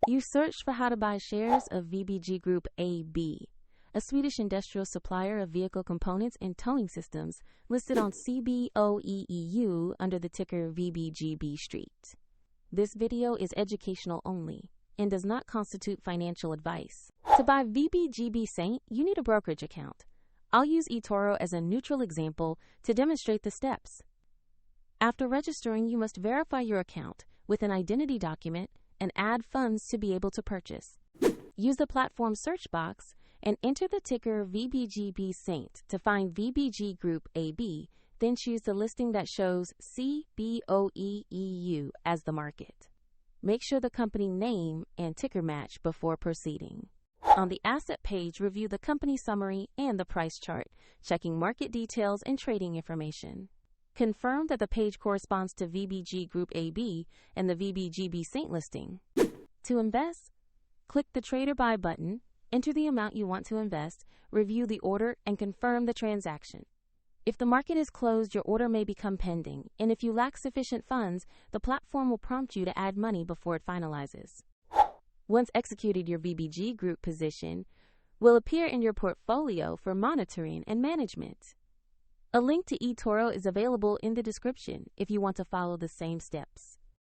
You searched for how to buy shares of VBG Group AB, a Swedish industrial supplier of vehicle components and towing systems listed on CBOE EU under the ticker VBGB.ST. This video is educational only and does not constitute financial advice. To buy VBGB.ST, you need a brokerage account. I'll use eToro as a neutral example to demonstrate the steps. After registering, you must verify your account with an identity document and add funds to be able to purchase. Use the platform search box and enter the ticker VBGB.ST to find VBG Group AB, then choose the listing that shows CBOE EU as the market. Make sure the company name and ticker match before proceeding. On the asset page, review the company summary and the price chart, checking market details and trading information. Confirm that the page corresponds to VBG Group AB and the VBGB.ST listing. To invest, click the Trade or Buy button, enter the amount you want to invest, review the order, and confirm the transaction. If the market is closed, your order may become pending, and if you lack sufficient funds, the platform will prompt you to add money before it finalizes. Once executed, your VBG Group position will appear in your portfolio for monitoring and management. A link to eToro is available in the description if you want to follow the same steps.